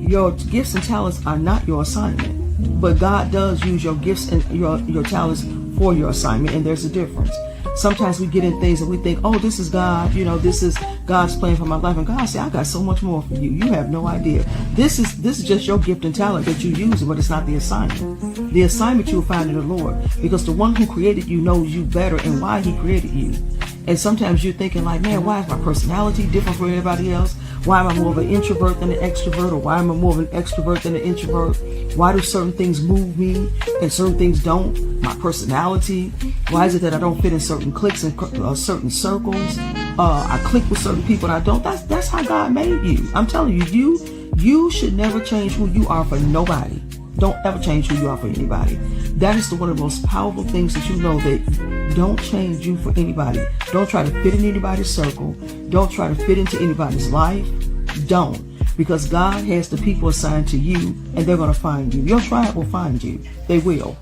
Your gifts and talents are not your assignment, but God does use your gifts and your talents for your assignment, and there's a difference. Sometimes we get in things and we think, oh, this is God, this is God's plan for my life. And God said, I got so much more for you. You have no idea. This is just your gift and talent that you use, but it's not the assignment. The assignment you'll find in the Lord, because the one who created you knows you better and why he created you. And sometimes you're thinking like, man, why is my personality different from everybody else? Why am I more of an introvert than an extrovert? Or why am I more of an extrovert than an introvert? Why do certain things move me and certain things don't? My personality. Why is it that I don't fit in certain cliques and certain circles? I click with certain people and I don't. That's how God made you. I'm telling you, you should never change who you are for nobody. Don't ever change who you are for anybody. That is one of the most powerful things that you know, that don't change you for anybody. Don't try to fit in anybody's circle. Don't try to fit into anybody's life. Don't. Because God has the people assigned to you, and they're going to find you. Your tribe will find you. They will.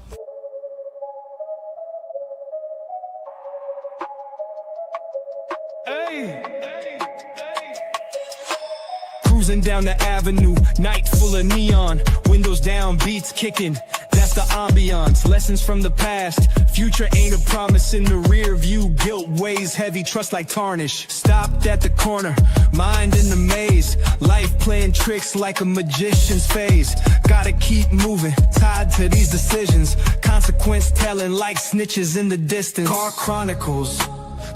Cruising down the avenue, night full of neon, windows down, beats kicking. That's the ambiance, lessons from the past. Future ain't a promise in the rear view. Guilt weighs heavy, trust like tarnish. Stopped at the corner, mind in the maze. Life playing tricks like a magician's phase. Gotta keep moving, tied to these decisions. Consequence telling like snitches in the distance. Car Chronicles,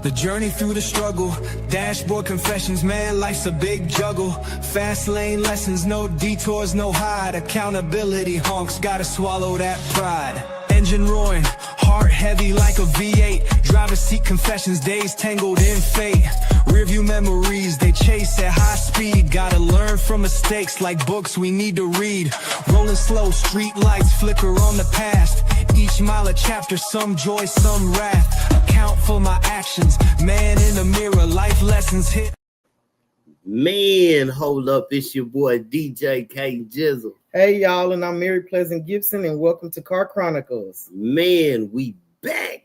the journey through the struggle. Dashboard confessions, man, life's a big juggle. Fast lane lessons, no detours, no hide. Accountability honks, gotta swallow that pride. Engine roaring, heart heavy like a V8. Driver's seat confessions, days tangled in fate. Rearview memories, they chase at high speed. Gotta learn from mistakes like books we need to read. Rolling slow, street lights flicker on the past. Each mile a chapter, some joy, some wrath. Account for my actions, man in the mirror, life lessons hit. Man, hold up, it's your boy DJ K Jizzle. Hey y'all, and I'm Mary Pleasant Gibson, and welcome to Car Chronicles. Man, we back.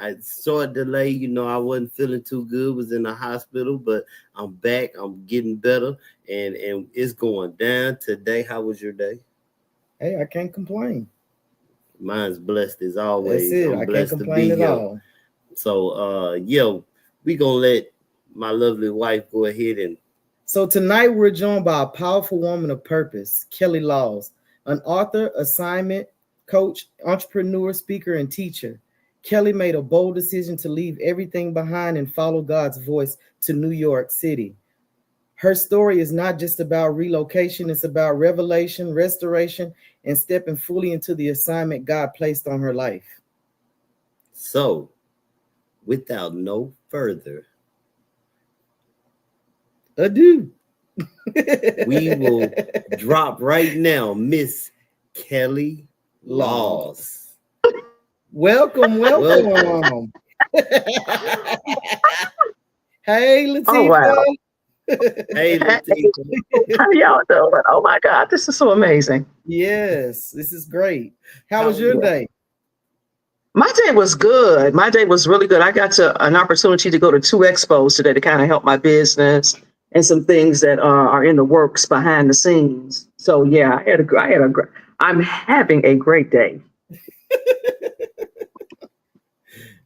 I saw a delay, I wasn't feeling too good, was in the hospital, but I'm back, I'm getting better, and it's going down today. How was your day? Hey, I can't complain. Mine's blessed as always. That's it. I can't complain at all. So, we gonna let my lovely wife go ahead and. So tonight we're joined by a powerful woman of purpose, Kelly Laws, an author, assignment coach, entrepreneur, speaker, and teacher. Kelly made a bold decision to leave everything behind and follow God's voice to New York City. Her story is not just about relocation, it's about revelation, restoration, and stepping fully into the assignment God placed on her life. So, without no further ado, we will drop right now, Miss Kelly Laws. Welcome. Hey, Latifah. Oh, wow. Hey, Latifah. How y'all doing? Oh my God, this is so amazing. Yes, this is great. How was your day? My day was good. My day was really good. I got an opportunity to go to 2 expos today to kind of help my business and some things that are in the works behind the scenes. So yeah, I'm having a great day.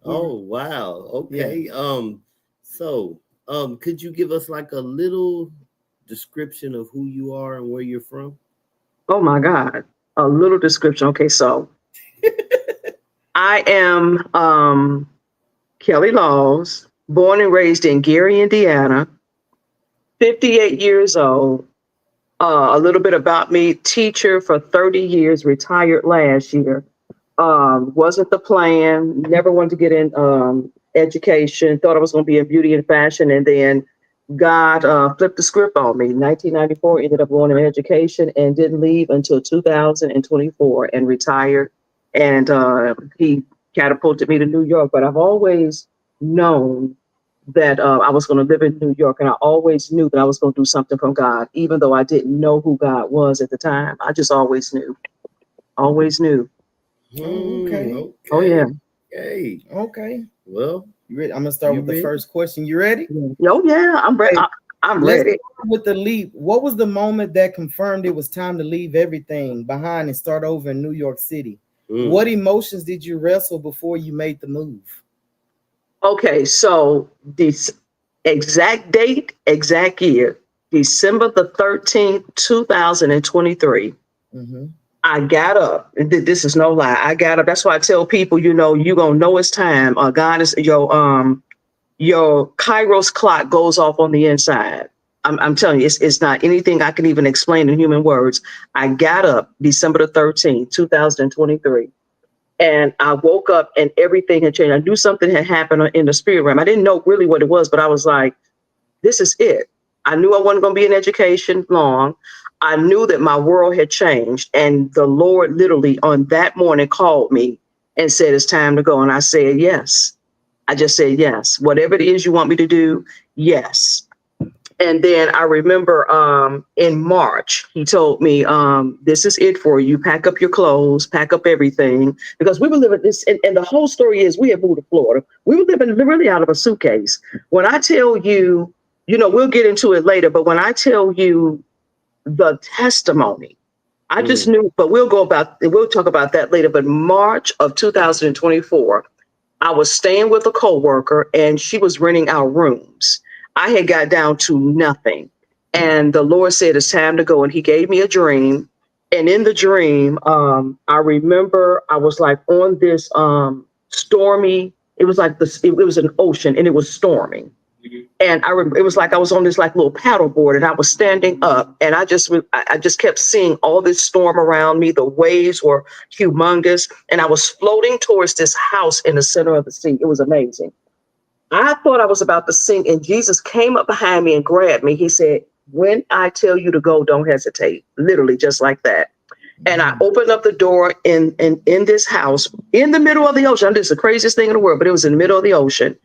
Oh wow. Okay. Yeah. So could you give us like a little description of who you are and where you're from? Oh my God. A little description. Okay, so I am Kelly Laws, born and raised in Gary, Indiana, 58 years old. A little bit about me, teacher for 30 years, retired last year. Wasn't the plan, never wanted to get in education, thought I was going to be in beauty and fashion, and then God flipped the script on me. 1994, ended up going in education and didn't leave until 2024 and retired. And he catapulted me to New York. But I've always known that I was going to live in New York, and I always knew that I was going to do something from God, even though I didn't know who God was at the time. I just always knew. Okay. Oh, yeah. Okay. Okay. Well, You ready? I'm gonna start You with the ready? first question. You ready? Oh yeah, I'm ready. Okay. I'm Let's ready. start with the leap. What was the moment that confirmed it was time to leave everything behind and start over in New York City? What emotions did you wrestle before you made the move? Okay, so this exact date, exact year, December the 13th, 2023. Mm-hmm. I got up. This is no lie. I got up. That's why I tell people, you know, you gonna know it's time. God is your Kairos clock goes off on the inside. I'm telling you, it's not anything I can even explain in human words. I got up December the 13th, 2023. And I woke up and everything had changed. I knew something had happened in the spirit realm. I didn't know really what it was, but I was like, this is it. I knew I wasn't going to be in education long. I knew that my world had changed. And the Lord literally on that morning called me and said, it's time to go. And I said, yes. I just said, yes. Whatever it is you want me to do, yes. And then I remember in March, he told me, this is it for you. Pack up your clothes, pack up everything. Because we were living this, and the whole story is we had moved to Florida. We were living really out of a suitcase. When I tell you, you know, we'll get into it later, but when I tell you the testimony, I just knew, but we'll talk about that later. But March of 2024, I was staying with a coworker and she was renting our rooms. I had got down to nothing. And the Lord said, it's time to go. And he gave me a dream. And in the dream, I remember I was like on this stormy, it was like this, it was an ocean and it was storming. And it was like I was on this like little paddle board and I was standing up and I just kept seeing all this storm around me. The waves were humongous and I was floating towards this house in the center of the sea. It was amazing. I thought I was about to sink and Jesus came up behind me and grabbed me. He said, when I tell you to go, don't hesitate. Literally just like that. And I opened up the door in this house in the middle of the ocean. This is the craziest thing in the world, but it was in the middle of the ocean.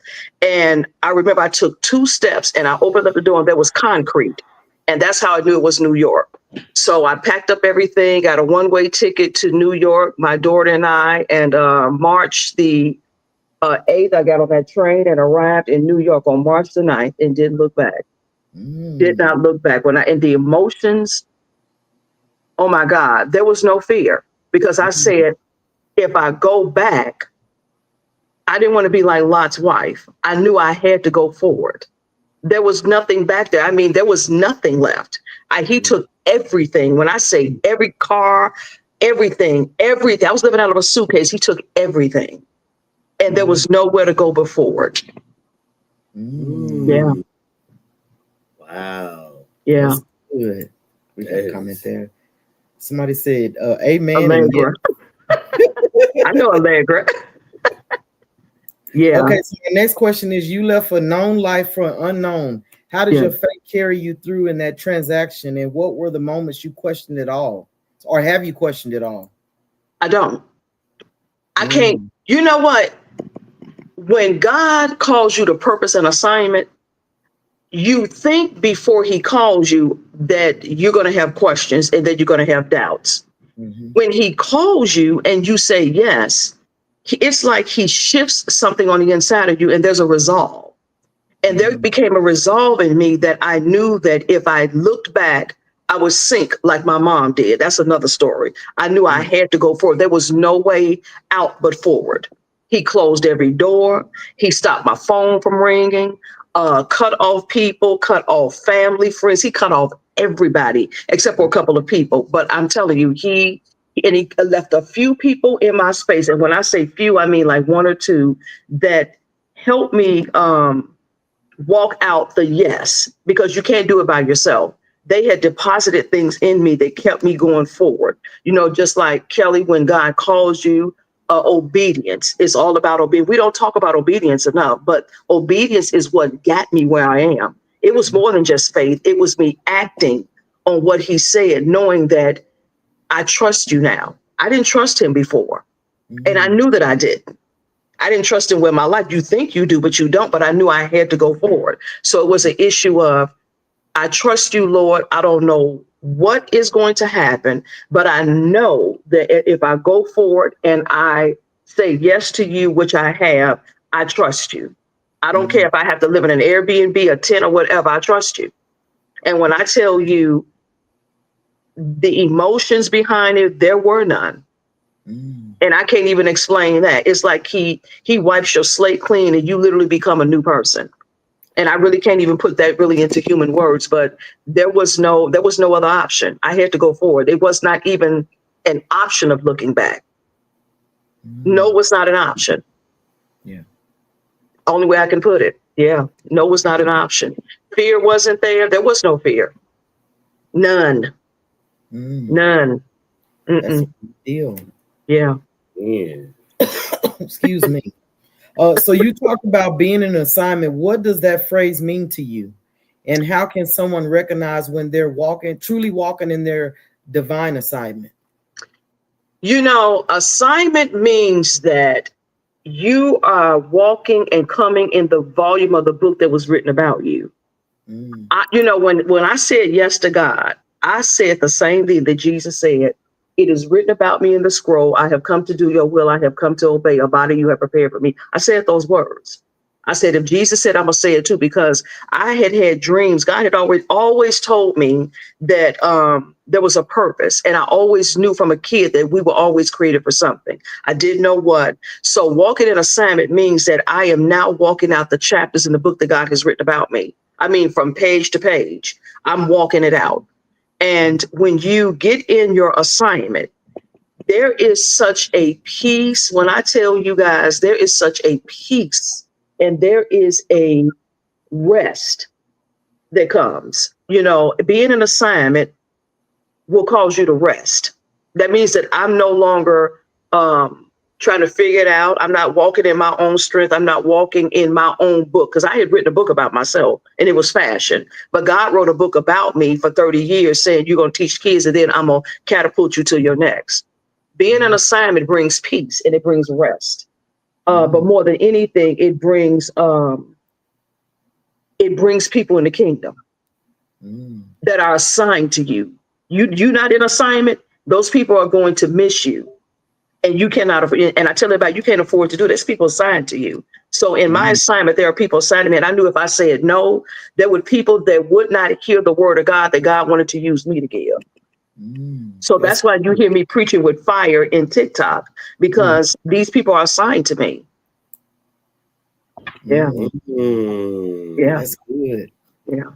And I remember I took 2 steps and I opened up the door and there was concrete. And that's how I knew it was New York. So I packed up everything, got a one-way ticket to New York, my daughter and I, and March the 8th, I got on that train and arrived in New York on March the 9th and didn't look back. Did not look back. And the emotions, oh my God, there was no fear because I said, if I go back, I didn't want to be like Lot's wife. I knew I had to go forward. There was nothing back there. I mean, there was nothing left. He took everything. When I say every car, everything. I was living out of a suitcase. He took everything. And there was nowhere to go but forward. Yeah. Wow. Yeah. That's good. We got a comment there. Somebody said, amen. Allegra. I know Allegra. Yeah. Okay, so the next question is, you left a known life for an unknown. How did your faith carry you through in that transaction? And what were the moments you questioned it all? Or have you questioned it all? I don't. I can't. You know what? When God calls you to purpose and assignment, you think before he calls you that you're going to have questions and that you're going to have doubts. When he calls you and you say yes, it's like he shifts something on the inside of you and there's a resolve. And there became a resolve in me that I knew that if I looked back, I would sink like my mom did. That's another story. I knew I had to go forward. There was no way out but forward. He closed every door. He stopped my phone from ringing, cut off people, cut off family, friends. He cut off everybody except for a couple of people. But I'm telling you, he left a few people in my space. And when I say few, I mean like 1 or 2 that helped me walk out the yes, because you can't do it by yourself. They had deposited things in me that kept me going forward. You know, just like Kelly, when God calls you, obedience is all about obedience. We don't talk about obedience enough, but obedience is what got me where I am. It was more than just faith. It was me acting on what he said, knowing that I trust you now. I didn't trust him before. And I knew that I didn't. I didn't trust him with my life. You think you do, but you don't. But I knew I had to go forward. So it was an issue of, I trust you, Lord. I don't know what is going to happen, but I know that if I go forward and I say yes to you, which I have, I trust you. I don't care if I have to live in an Airbnb, a tent, or whatever. I trust you. And when I tell you the emotions behind it, there were none. And I can't even explain that. It's like he wipes your slate clean and you literally become a new person. And I really can't even put that really into human words, but there was no other option. I had to go forward. It was not even an option of looking back. No was not an option. Yeah. Only way I can put it. Yeah. No was not an option. Fear wasn't there. There was no fear. None. None. That's a big deal. Yeah. Yeah. Excuse me. So you talk about being in an assignment. What does that phrase mean to you? And how can someone recognize when they're truly walking in their divine assignment? You know, assignment means that you are walking and coming in the volume of the book that was written about you. When I said yes to God, I said the same thing that Jesus said. It is written about me in the scroll. I have come to do your will. I have come to obey. A body you have prepared for me. I said those words. I said, if Jesus said, I'm going to say it too, because I had dreams. God had always told me that there was a purpose. And I always knew from a kid that we were always created for something. I didn't know what. So walking in assignment means that I am now walking out the chapters in the book that God has written about me. I mean, from page to page, I'm walking it out. And when you get in your assignment, there is such a peace. When I tell you guys, there is such a peace and there is a rest that comes. You know, being an assignment will cause you to rest. That means that I'm no longer trying to figure it out. I'm not walking in my own strength. I'm not walking in my own book, because I had written a book about myself and it was fashion. But God wrote a book about me for 30 years saying, you're going to teach kids and then I'm going to catapult you to your next. Being an assignment brings peace and it brings rest. But more than anything, it brings people in the kingdom that are assigned to you. You're not in assignment. Those people are going to miss you. And you cannot, and I tell everybody, you can't afford to do this. People assigned to you. So in my assignment, there are people assigned to me. And I knew if I said no, there were people that would not hear the word of God that God wanted to use me to give. So that's why you hear me preaching with fire in TikTok, because these people are assigned to me. Yeah. Yeah. That's good. Yeah.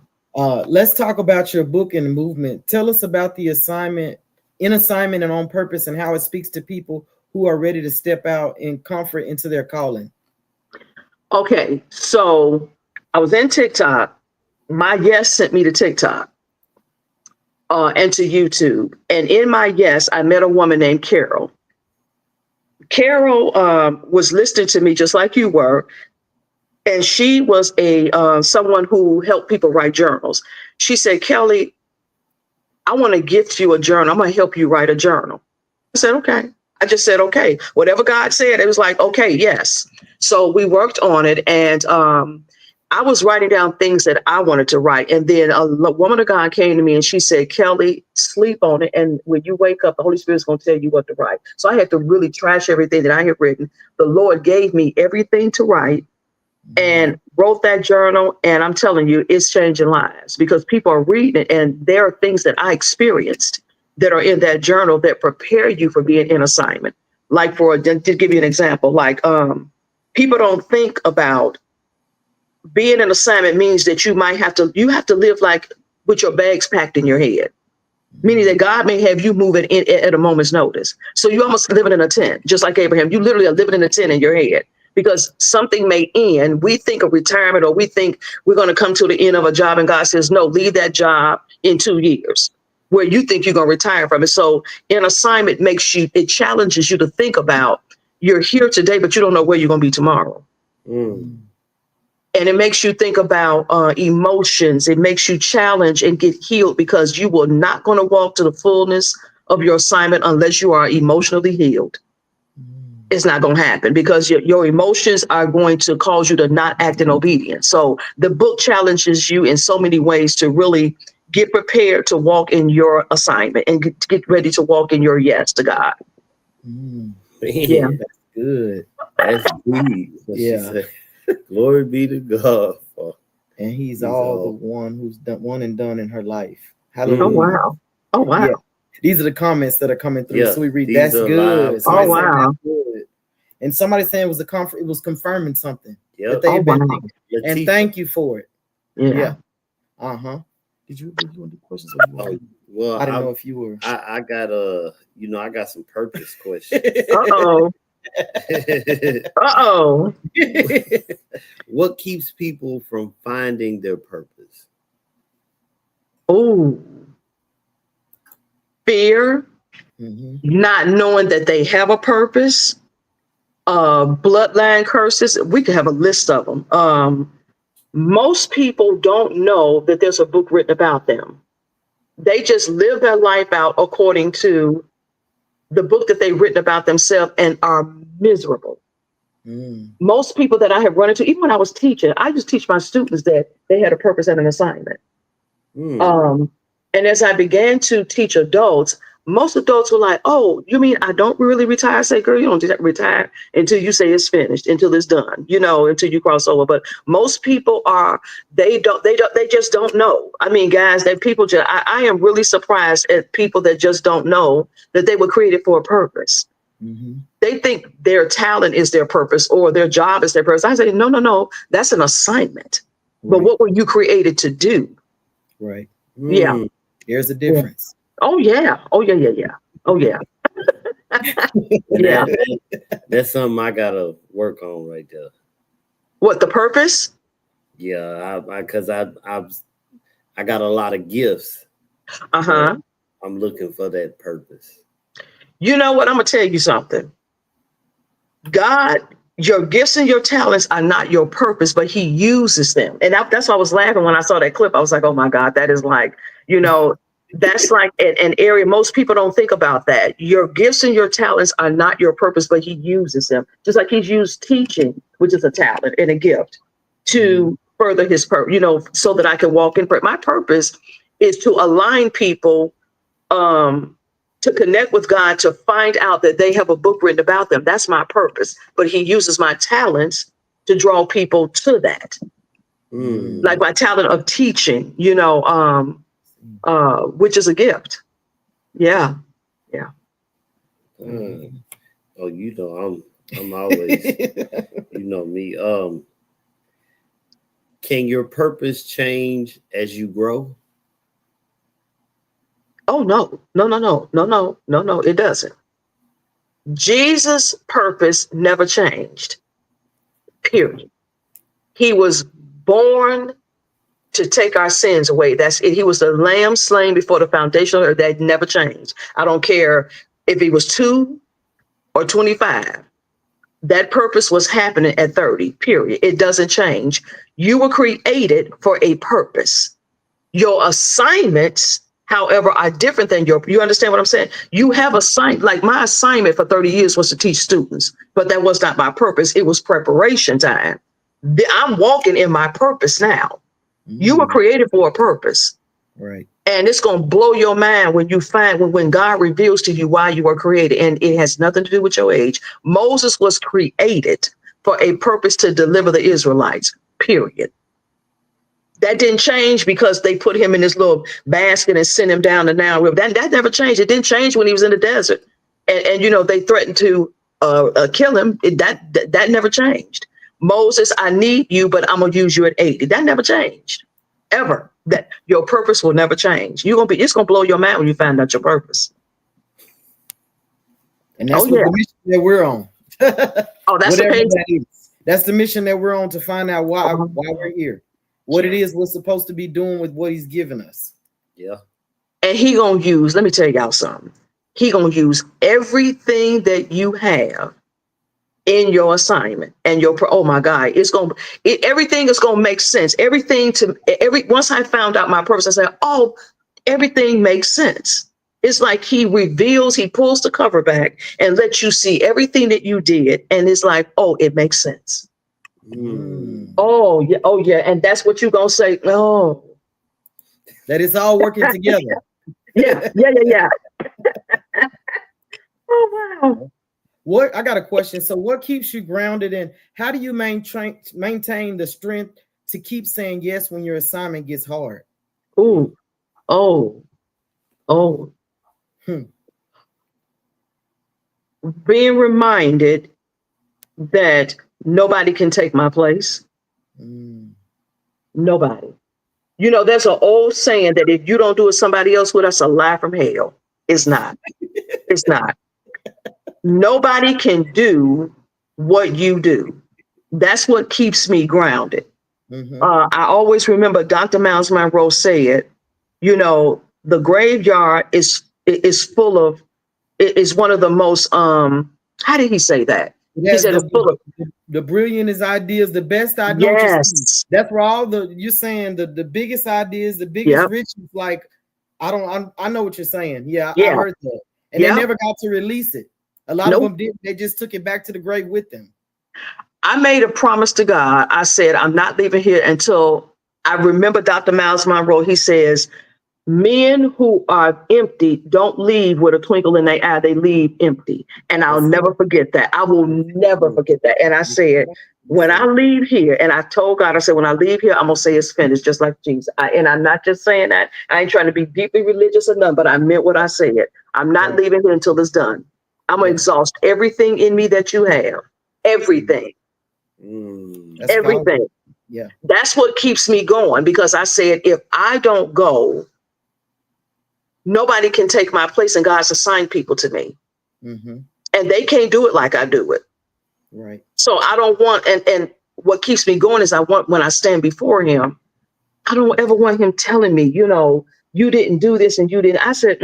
Let's talk about your book and the movement. Tell us about the assignment, in assignment and on purpose, and how it speaks to people who are ready to step out in comfort into their calling. Okay. So I was in TikTok. My yes sent me to TikTok and to YouTube. And in my yes, I met a woman named Carol. Carol was listening to me just like you were. And she was someone who helped people write journals. She said, Kelly, I want to gift you a journal. I'm going to help you write a journal. I said, okay. I just said, okay. Whatever God said, it was like, okay, yes. So we worked on it. And I was writing down things that I wanted to write. And then a woman of God came to me and she said, Kelly, sleep on it. And when you wake up, the Holy Spirit's going to tell you what to write. So I had to really trash everything that I had written. The Lord gave me everything to write and wrote that journal. And I'm telling you, it's changing lives, because people are reading it. And there are things that I experienced that are in that journal that prepare you for being in assignment. Like to give you an example, like people don't think about being an assignment means that you have to live like with your bags packed in your head, meaning that God may have you moving in at a moment's notice. So you almost living in a tent, just like Abraham. You literally are living in a tent in your head, because something may end. We think of retirement, or we think we're going to come to the end of a job, and God says, no, leave that job in 2 years, where you think you're going to retire from it. So an assignment it challenges you to think about, you're here today, but you don't know where you're going to be tomorrow. And it makes you think about emotions. It makes you challenge and get healed, because you will not going to walk to the fullness of your assignment unless you are emotionally healed. It's not going to happen, because your emotions are going to cause you to not act in obedience. So the book challenges you in so many ways to really get prepared to walk in your assignment and get ready to walk in your yes to God. Yeah, that's good. That's deep. Yeah. Glory be to God. And he's He's all all- the one who's done one and done in her life. Oh Hallelujah. wow. Oh wow. Yeah. These are the comments that are coming through. Yeah, So we read, these that's are good. live Somebody Oh, said, wow. that's good. And somebody saying it was confirming something that Yep. they Oh had been wow. thinking. And Latifah. thank you for it. Yeah. Yeah. Uh-huh. Did you want to do questions? Or you Oh, wanna- well, I didn't know if you were. I got I got some purpose questions. Uh-oh. Uh-oh. What keeps people from finding their purpose? Oh. Fear, Mhm. not knowing that they have a purpose, bloodline curses. We could have a list of them. Most people don't know that there's a book written about them. They just live their life out according to the book that they've written about themselves and are miserable. Mm. Most people that I have run into, even when I was teaching, I just teach my students that they had a purpose and an assignment. Hmm. And as I began to teach adults, most adults were like, "Oh, you mean I don't really retire?" I say, "Girl, you don't retire until you say it's finished, until it's done, until you cross over." But most people they just don't know. I mean, guys, I am really surprised at people that just don't know that they were created for a purpose. Mhm. They think their talent is their purpose or their job is their purpose. I say, no, that's an assignment. But Right. what were you created to do? Right. Yeah. Hmm. There's a difference. Oh yeah. Oh yeah. Oh yeah. Yeah. That's something I gotta work on right there. What, the purpose? Yeah, because I got a lot of gifts. Uh-huh. I'm looking for that purpose. You know what? I'm gonna tell you something. God, your gifts and your talents are not your purpose, but he uses them. And that's why I was laughing when I saw that clip. I was like, oh my God, that is like, that's like an area most people don't think about that. Your gifts and your talents are not your purpose, but he uses them. Just like he's used teaching, which is a talent and a gift, to further his purpose, so that I can walk in. My purpose is to align people to connect with God, to find out that they have a book written about them. That's my purpose. But he uses my talents to draw people to that. Hmm. Like my talent of teaching, which is a gift. Yeah. Hmm. Oh, I'm always, me. Can your purpose change as you grow? Oh, no, it doesn't. Jesus' purpose never changed, period. He was born to take our sins away. That's it. He was the lamb slain before the foundation of earth. That never changed. I don't care if he was 2 or 25. That purpose was happening at 30, period. It doesn't change. You were created for a purpose. Your assignments, however, are different than you understand what I'm saying? You have like my assignment for 30 years was to teach students, but that was not my purpose. It was preparation time. I'm walking in my purpose now. You were created for a purpose. Right. And it's going to blow your mind when you when God reveals to you why you were created. And it has nothing to do with your age. Moses was created for a purpose to deliver the Israelites, period. That didn't change because they put him in this little basket and sent him down the Nile River. That never changed. It didn't change when he was in the desert. And they threatened to kill him. That never changed. Moses, I need you, but I'm going to use you at 80. That never changed, ever. That your purpose will never change. It's going to blow your mind when you find out your purpose. And that's Oh, what yeah. the mission that we're on. Oh, that's Whatever amazing. that is. That's the mission that we're on, to find out why we're here. What it is we're supposed to be doing with what he's given us. Yeah. And he going to use, let me tell y'all something. He going to use everything that you have in your assignment and oh my God, everything is going to make sense. Once I found out my purpose, I said, oh, everything makes sense. It's like he pulls the cover back and lets you see everything that you did. And it's like, oh, it makes sense. Mm. Oh yeah. And that's what you're going to say. Oh, That it's all working together. yeah. Oh, wow. What I got a question. So what keeps you grounded, and how do you maintain the strength to keep saying yes when your assignment gets hard? Ooh, oh, oh. Hmm. Being reminded that nobody can take my place. Nobody. You know, there's an old saying that if you don't do it, somebody else would. That's a lie from hell. It's not. It's not. Nobody can do what you do. That's what keeps me grounded. I always remember Dr. Miles Monroe said, you know, the graveyard is full of, is one of the most, how did he say that? He said it's full of the brilliantest ideas, the best ideas. Yes. That's where all you're saying the biggest ideas, the biggest riches. Like, I know what you're saying. Yeah. I heard that. And they never got to release it. A lot of them did. They just took it back to the grave with them. I made a promise to God. I said, I'm not leaving here until I remember Dr. Miles Monroe. He says, men who are empty don't leave with a twinkle in their eye. They leave empty. And I'll never forget that. I will never forget that. And I said, when I leave here, and I told God, I said, when I leave here, I'm going to say it's finished, just like Jesus. And I'm not just saying that. I ain't trying to be deeply religious or nothing, but I meant what I said. I'm not leaving here until it's done. I'm going to exhaust everything in me that you have. Everything. Everything. Powerful. Yeah. That's what keeps me going, because I said, if I don't go, nobody can take my place, and God's assigned people to me. And they can't do it like I do it. Right. So I don't want, and what keeps me going is I want, when I stand before him, I don't ever want him telling me, you know, you didn't do this and you didn't. I said,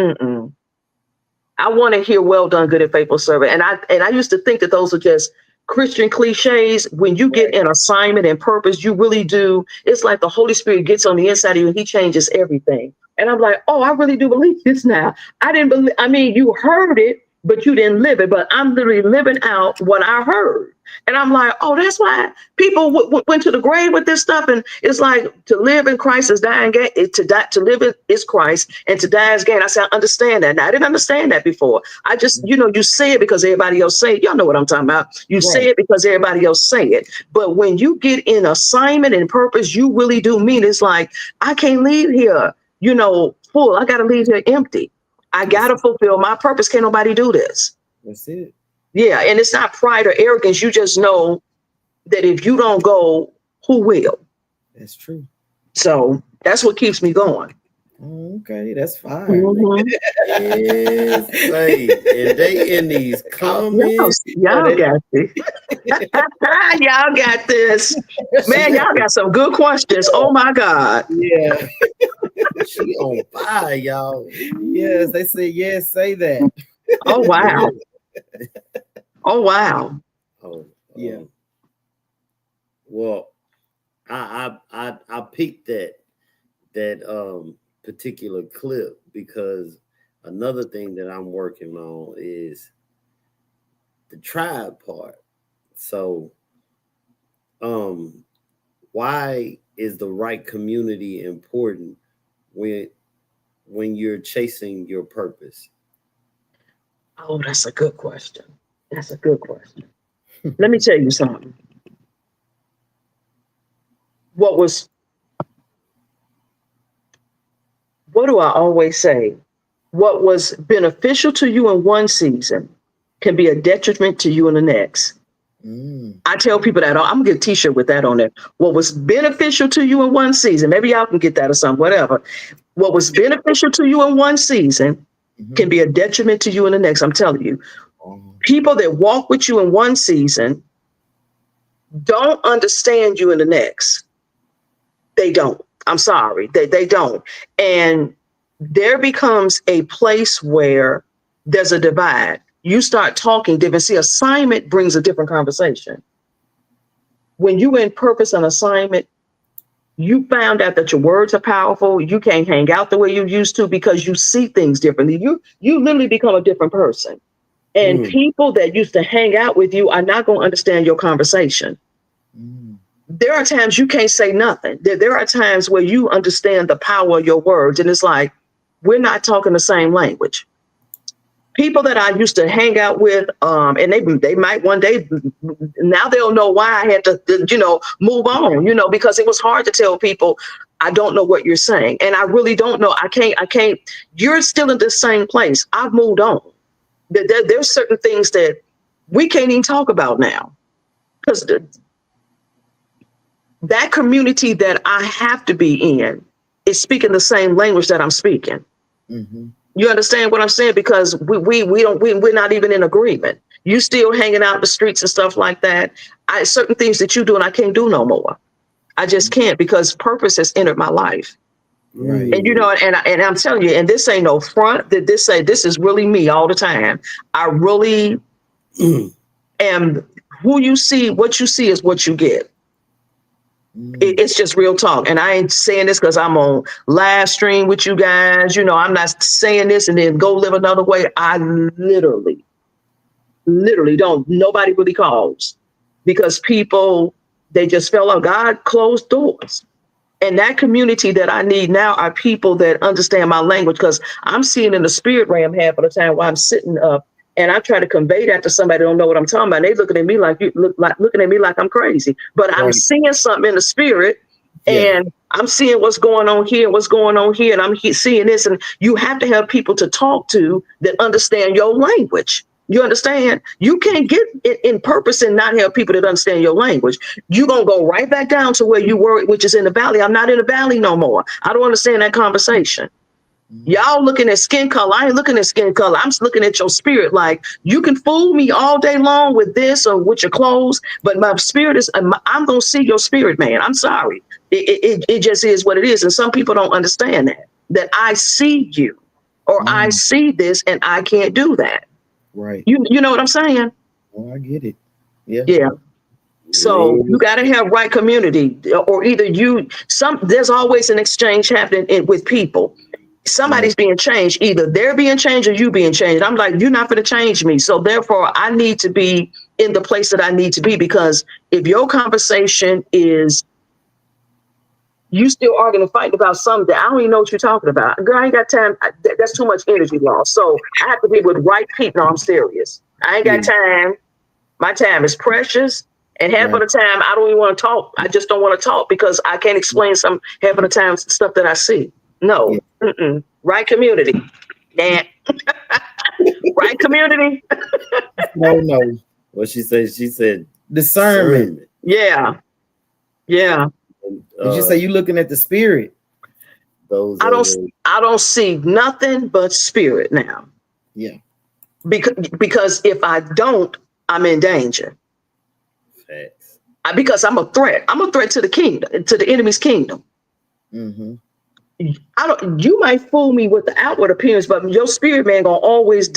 I want to hear, well done, good and faithful servant. And I used to think that those are just Christian cliches. When you get an assignment and purpose, you really do. It's like the Holy Spirit gets on the inside of you and he changes everything. And I'm like, oh, I really do believe this now. I didn't believe, I mean, you heard it, but you didn't live it. But I'm literally living out what I heard. And I'm like, oh, that's why people went to the grave with this stuff. And it's like, to live in Christ is dying, to live is Christ, and to die is gain. I said, I understand that. Now, I didn't understand that before. I just, you know, you say it because everybody else say it. Y'all know what I'm talking about. You say it because everybody else say it. But when you get in assignment and purpose, you really do mean it's like, I can't leave here, you know, full. I got to leave here empty. I got to fulfill my purpose. Can't nobody do this. That's it. Yeah. And it's not pride or arrogance. You just know that if you don't go, who will? That's true. So that's what keeps me going. Okay, that's fine. Yes, and they in these comments. Y'all got this. Y'all got this. Man, y'all got some good questions. Oh my God. Yeah. She on fire, y'all. Yes, they say yes, say that. Oh wow. Oh wow. Oh yeah. Well, I picked that particular clip because another thing that I'm working on is the tribe part. So why is the right community important when you're chasing your purpose? Oh, that's a good question. That's a good question. Let me tell you something. What do I always say? What was beneficial to you in one season can be a detriment to you in the next. I tell people that. I'm gonna get a t-shirt with that on it. What was beneficial to you in one season, maybe y'all can get that or something, whatever. What was beneficial to you in one season can be a detriment to you in the next. I'm telling you. People that walk with you in one season don't understand you in the next. They don't. I'm sorry. They don't. And there becomes a place where there's a divide. You start talking different. See, assignment brings a different conversation. When you in purpose and assignment, you found out that your words are powerful. You can't hang out the way you used to because you see things differently. You literally become a different person. And people that used to hang out with you are not going to understand your conversation. There are times you can't say nothing. There are times where you understand the power of your words. And it's like, we're not talking the same language. people that I used to hang out with, and they might one day, now they'll know why I had to, move on, because it was hard to tell people, I don't know what you're saying. And I really don't know. I can't, you're still in the same place. I've moved on. There's certain things that we can't even talk about now, because that community that I have to be in is speaking the same language that I'm speaking. Mm-hmm. You understand what I'm saying? Because we're not even in agreement. You still hanging out in the streets and stuff like that. Certain things that you do and I can't do no more. I just can't, because purpose has entered my life. Right. And and I'm telling you, and this ain't no front, that this is really me all the time. I really am who you see. What you see is what you get. It's just real talk. And I ain't saying this because I'm on live stream with you guys. I'm not saying this and then go live another way. I literally don't. Nobody really calls, because people, they just fell out. God closed doors. And that community that I need now are people that understand my language, because I'm seeing in the spirit realm half of the time while I'm sitting up, and I try to convey that to somebody who don't know what I'm talking about. And they looking at me like I'm crazy, but I'm seeing something in the spirit, and I'm seeing what's going on here, and I'm seeing this. And you have to have people to talk to that understand your language. You understand? You can't get it in purpose and not have people that understand your language. You're going to go right back down to where you were, which is in the valley. I'm not in the valley no more. I don't understand that conversation. Y'all looking at skin color. I ain't looking at skin color. I'm just looking at your spirit. Like, you can fool me all day long with this or with your clothes, but my spirit is, I'm going to see your spirit, man. I'm sorry. It just is what it is. And some people don't understand that I see you, or I see this, and I can't do that. Right. You know what I'm saying? Oh, I get it. Yeah. Yeah. So you got to have right community, or either there's always an exchange happening with people. Somebody's being changed. Either they're being changed or you being changed. I'm like, you're not going to change me. So therefore I need to be in the place that I need to be, because if your conversation is you still arguing and fighting about something that I don't even know what you're talking about. Girl, I ain't got time. That's too much energy lost. So I have to be with right people. No, I'm serious. I ain't got time. My time is precious. And half of the time, I don't even want to talk. I just don't want to talk because I can't explain half of the time stuff that I see. No. Right community. Yeah. Right community. No. What she said? She said discernment. Yeah. Did you say you looking at the spirit? I don't see nothing but spirit now. Yeah. Because if I don't, I'm in danger. Facts. Because I'm a threat. I'm a threat to the kingdom, to the enemy's kingdom. Mm-hmm. You might fool me with the outward appearance, but your spirit man gonna always,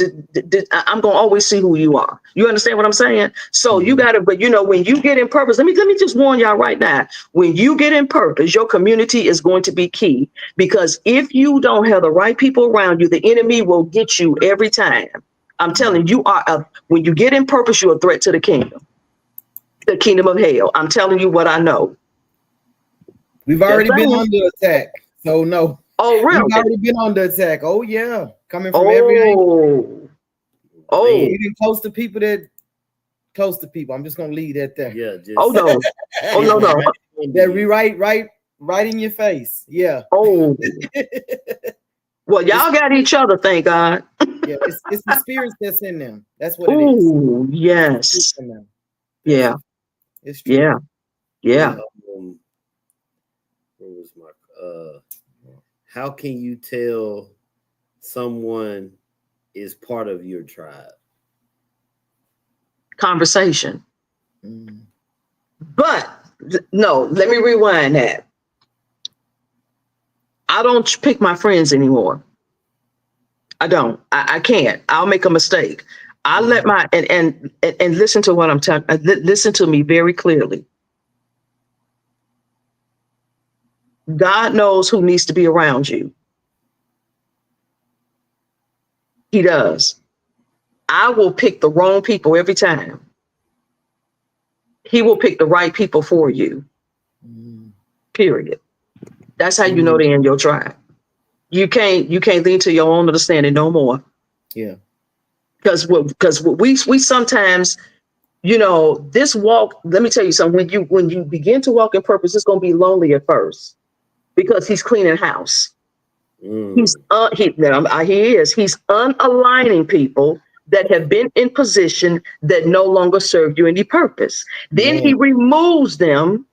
I'm gonna always see who you are. You understand what I'm saying? So you gotta, but when you get in purpose, let me just warn y'all right now. When you get in purpose, your community is going to be key, because if you don't have the right people around you, the enemy will get you every time. I'm telling you, when you get in purpose, you're a threat to the kingdom of hell. I'm telling you what I know. We've already been under attack. So no. Oh, really? We've already been under attack. Oh yeah, coming from every angle. Even close to people. I'm just gonna leave that there. Yeah. No. No. That we right in your face. Yeah. Oh. Well, y'all got each other, thank God. Yeah, it's the spirits that's in them. That's what it is. Oh, yes. Yeah. It's true. Yeah. What was my how can you tell someone is part of your tribe? Conversation. But no, let me rewind that. I don't pick my friends anymore. I don't. I can't. I'll make a mistake. I let my and listen to what I'm talking. Listen to me very clearly. God knows who needs to be around you. He does. I will pick the wrong people every time. He will pick the right people for you. Period. That's how you know they're in your tribe. You can't lean to your own understanding no more. Yeah. Because we sometimes, you know, this walk, let me tell you something, when you begin to walk in purpose, it's going to be lonely at first because he's cleaning house. He's he's unaligning people that have been in position that no longer serve you any purpose. Then he removes them,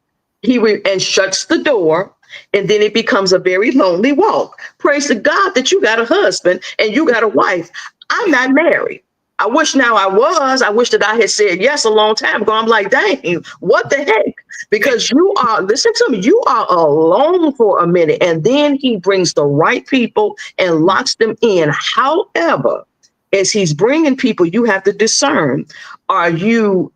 and shuts the door, and then it becomes a very lonely walk. Praise to God that you got a husband and you got a wife. I'm not married. I wish now I was. I wish that I had said yes a long time ago. I'm like, dang, what the heck? Because you are, listen to me, you are alone for a minute, and then he brings the right people and locks them in. However, as he's bringing people, you have to discern, are you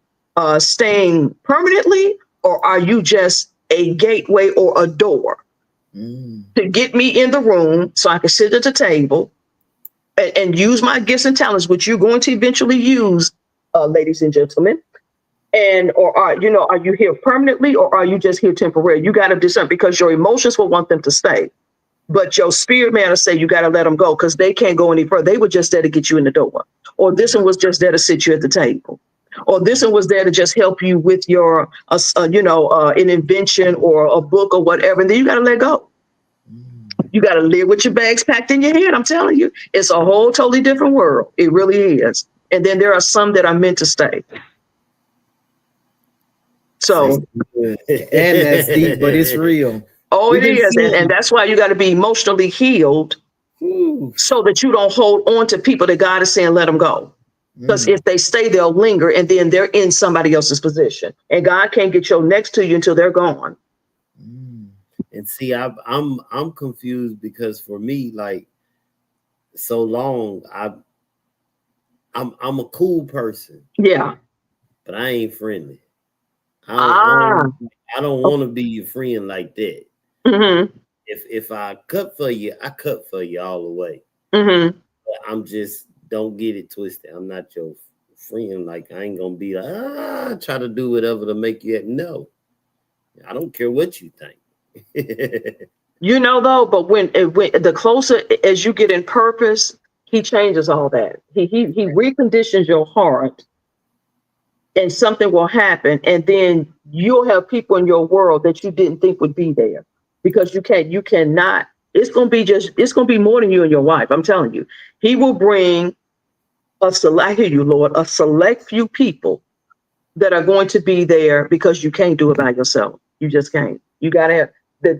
staying permanently, or are you just a gateway or a door to get me in the room so I can sit at the table and use my gifts and talents, which you're going to eventually use, ladies and gentlemen. Or are you here permanently, or are you just here temporarily? You got to discern, because your emotions will want them to stay, but your spirit man will say you got to let them go because they can't go any further. They were just there to get you in the door, or this one was just there to sit you at the table, or this one was there to just help you with your, an invention or a book or whatever. And then you got to let go. You got to live with your bags packed in your head. I'm telling you, it's a whole totally different world. It really is. And then there are some that are meant to stay. So, and that's deep, but it's real. Oh, it is. And that's why you got to be emotionally healed so that you don't hold on to people that God is saying, let them go. Because if they stay, they'll linger, and then they're in somebody else's position. And God can't get your next to you until they're gone. And see, I'm confused because for me, like, so long, I'm a cool person. Yeah. But I ain't friendly. I don't want to be your friend like that. Mm-hmm. If I cut for you, I cut for you all the way. Mm-hmm. I'm just, don't get it twisted. I'm not your friend. Like, I ain't gonna be like, try to do whatever to make you. No, I don't care what you think. You know, though, but when the closer as you get in purpose, he changes all that. He reconditions your heart, and something will happen, and then you'll have people in your world that you didn't think would be there, because you cannot. It's gonna be more than you and your wife. I'm telling you, he will bring I hear you, Lord, a select few people that are going to be there because you can't do it by yourself. You just can't. You gotta have that.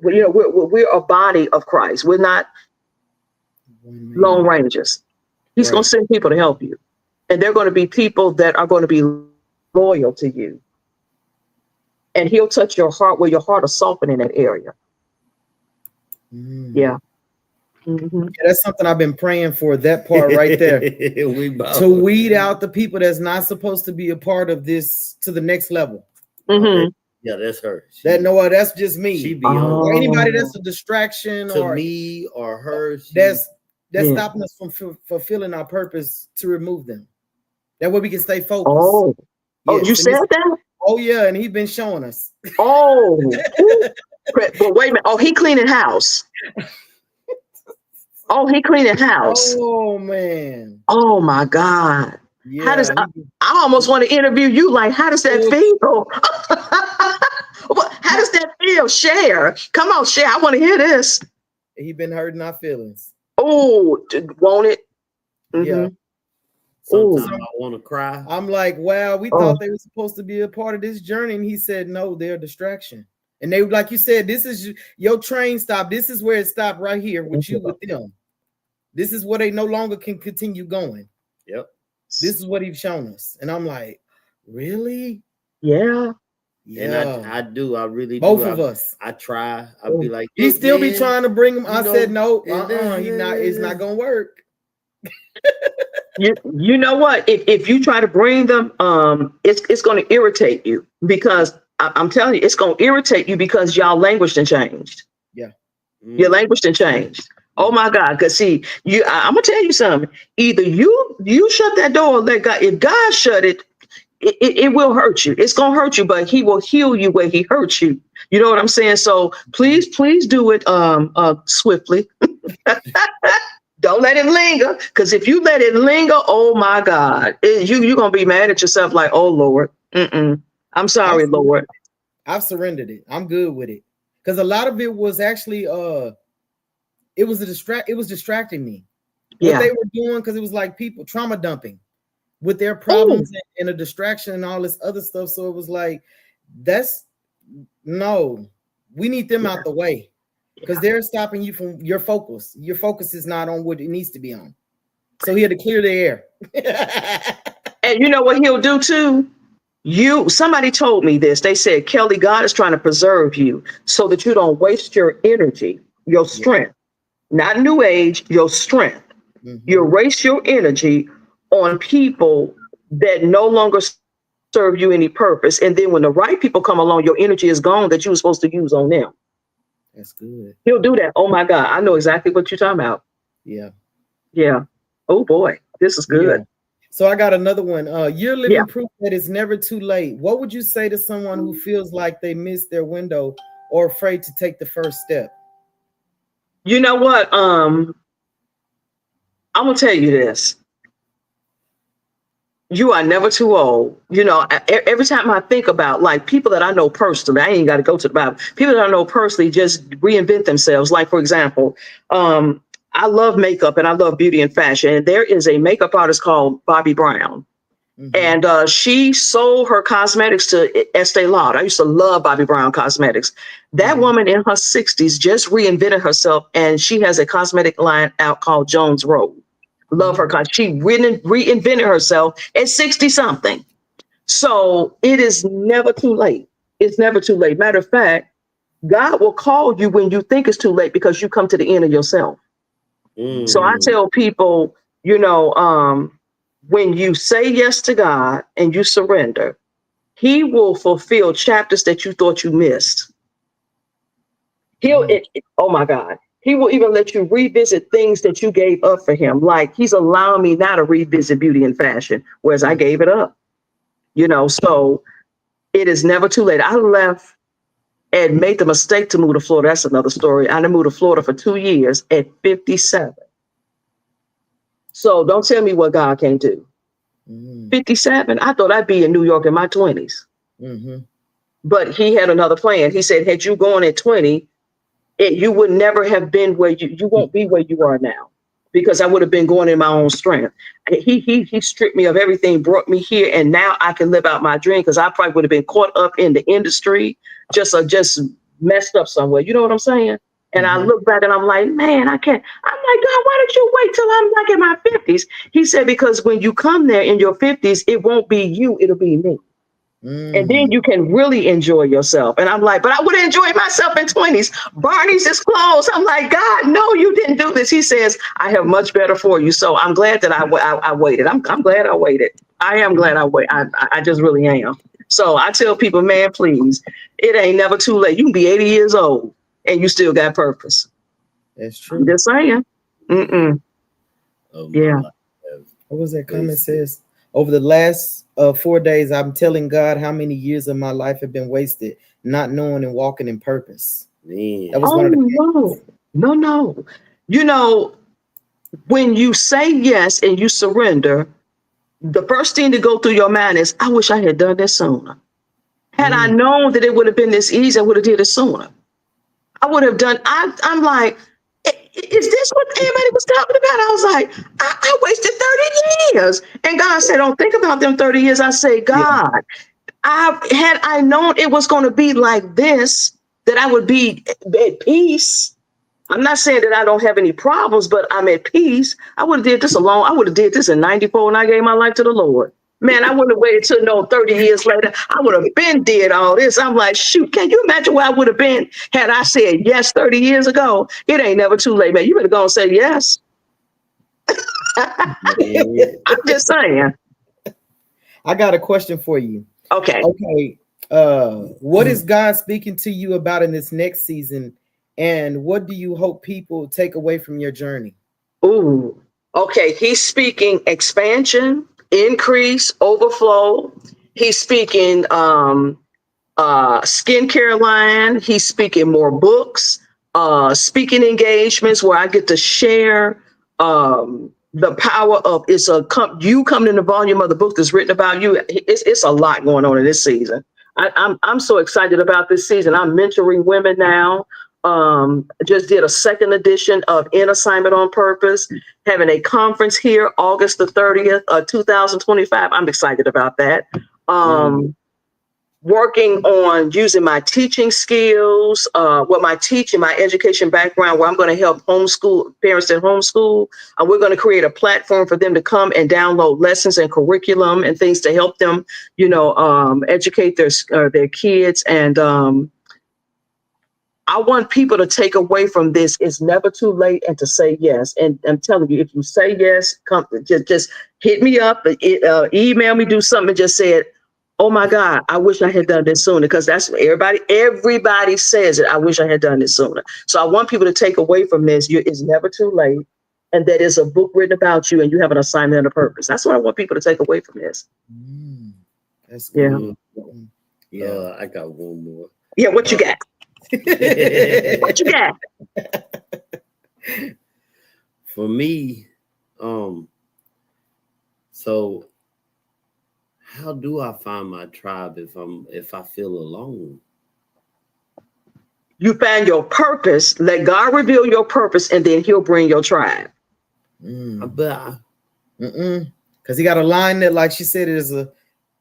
We're a body of Christ. We're not lone rangers. He's going to send people to help you, and they're going to be people that are going to be loyal to you. And he'll touch your heart where your heart is softened in that area. Yeah. Mm-hmm. Yeah, that's something I've been praying for, that part right there. To weed out the people that's not supposed to be a part of this to the next level. Mm-hmm. Yeah, that's her. That's just me. She be or anybody that's a distraction to me or her. That's stopping us from fulfilling our purpose, to remove them. That way we can stay focused. Yes. You said that? Oh yeah, and he's been showing us. Oh, but wait a minute. Oh, he cleaning house. Oh, he cleaning house. Oh man. Oh my God. Yeah. How does I almost want to interview you? Like, how does that feel? How does that feel? Share. Come on, share. I want to hear this. He been hurting our feelings. Oh, won't it? Mm-hmm. Yeah. Sometimes I want to cry. I'm like, wow, we thought they were supposed to be a part of this journey. And he said, no, they're a distraction. And they, like you said, this is your train stop. This is where it stopped right here with you, with them. This is where they no longer can continue going. Yep. This is what he's shown us. And I'm like, really? Yeah. Yeah. And I do. I really both do. of us. I try. I'll be like, he still be trying to bring him. I said, no, it's not gonna work. You know what? If you try to bring them, it's going to irritate you, because I'm telling you, it's going to irritate you because y'all language and changed. Yeah. Your language and changed. Oh my God. Because see, I'm gonna tell you something. Either you shut that door or let God. If God shut it, it will hurt you. It's gonna hurt you, but he will heal you where he hurts you. You know what I'm saying? So please do it swiftly. Don't let it linger, because if you let it linger, oh my God, you're gonna be mad at yourself like, oh Lord, I'm sorry, Lord. I've surrendered it. I'm good with it. Because a lot of it was actually it was distracting me. What they were doing, because it was like people trauma dumping with their problems and a distraction and all this other stuff. So it was like, we need them out the way, because they're stopping you from your focus. Your focus is not on what it needs to be on. So he had to clear the air. And you know what he'll do too? Somebody told me this. They said, Kelly, God is trying to preserve you so that you don't waste your energy, your strength, not new age, your strength. You waste your energy on people that no longer serve you any purpose. And then when the right people come along, your energy is gone that you were supposed to use on them. That's good. He'll do that. Oh my God. I know exactly what you're talking about. Yeah. Yeah. Oh boy, this is good. Yeah. So I got another one. You're living proof that it's never too late. What would you say to someone who feels like they missed their window or afraid to take the first step? You know what? I'm gonna tell you this. You are never too old. You know, every time I think about like people that I know personally, I ain't got to go to the Bible. People that I know personally just reinvent themselves. Like, for example, I love makeup and I love beauty and fashion. And there is a makeup artist called Bobbi Brown. And she sold her cosmetics to Estee Lauder. I used to love Bobbi Brown cosmetics. That woman in her 60s just reinvented herself, and she has a cosmetic line out called Jones Road. Love her because she reinvented herself at 60 something. So it is never too late. It's never too late. Matter of fact, God will call you when you think it's too late because you come to the end of yourself. So I tell people, you know, when you say yes to God and you surrender, he will fulfill chapters that you thought you missed. Oh my God. He will even let you revisit things that you gave up for him. Like he's allowing me now to revisit beauty and fashion, whereas I gave it up, you know, so it is never too late. I left and made the mistake to move to Florida. That's another story. I moved to Florida for 2 years at 57. So don't tell me what God can't do. 57. I thought I'd be in New York in my 20s. But he had another plan. He said, had you gone at 20, you would never have been where you won't be where you are now, because I would have been going in my own strength. He stripped me of everything, brought me here, and now I can live out my dream, because I probably would have been caught up in the industry, just messed up somewhere. You know what I'm saying? And I look back and I'm like, man, I can't. I'm like, God, why don't you wait till I'm like in my 50s? He said, because when you come there in your 50s, it won't be you, it'll be me. And then you can really enjoy yourself. And I'm like, but I would have enjoyed myself in 20s. Barney's is closed. I'm like, God, no, you didn't do this. He says, I have much better for you. So I'm glad that I waited. I'm glad I waited. I am glad I waited. I just really am. So I tell people, man, please, it ain't never too late. You can be 80 years old and you still got purpose. That's true. I'm just saying. Yeah. What was that comment says? Over the last 4 days, I'm telling God how many years of my life have been wasted not knowing and walking in purpose. Man. That was one of the No. You know, when you say yes and you surrender, the first thing to go through your mind is, I wish I had done this sooner. Had I known that it would have been this easy, I would have did it sooner. I would have done. I'm like, is this what everybody was talking about? I was like, I wasted 30 years. And God said, don't think about them 30 years. I say, God, had I known it was going to be like this, that I would be at peace. I'm not saying that I don't have any problems, but I'm at peace. I would have did this alone. I would have did this in 94 when I gave my life to the Lord. Man, I wouldn't have waited till 30 years later. I would have been did all this. I'm like, shoot, can you imagine where I would have been had I said yes 30 years ago? It ain't never too late, man. You better go and say yes. I'm just saying. I got a question for you. Okay. What is God speaking to you about in this next season? And what do you hope people take away from your journey? Ooh, okay. He's speaking expansion, increase, overflow. He's speaking skincare line. He's speaking more books, speaking engagements where I get to share The power of you coming in the volume of the book that's written about you. It's a lot going on in this season. I'm so excited about this season. I'm mentoring women now. Just did a second edition of In Assignment on Purpose, having a conference here August the 30th, 2025. I'm excited about that. Working on using my teaching skills, my education background, where I'm going to help homeschool parents that homeschool. We're going to create a platform for them to come and download lessons and curriculum and things to help them, educate their kids. And I want people to take away from this: it's never too late, and to say yes. And I'm telling you, if you say yes, come just hit me up, email me, do something, and just say it. Oh my God, I wish I had done this sooner, because that's what everybody says it. I wish I had done this sooner. So I want people to take away from this: it's never too late, and that is a book written about you, and you have an assignment and a purpose. That's what I want people to take away from this. That's good. Yeah, I got one more. Yeah, what you got? What you got? For me, so how do I find my tribe if I feel alone? You find your purpose. Let God reveal your purpose, and then He'll bring your tribe. But because He got a line that, like she said, is a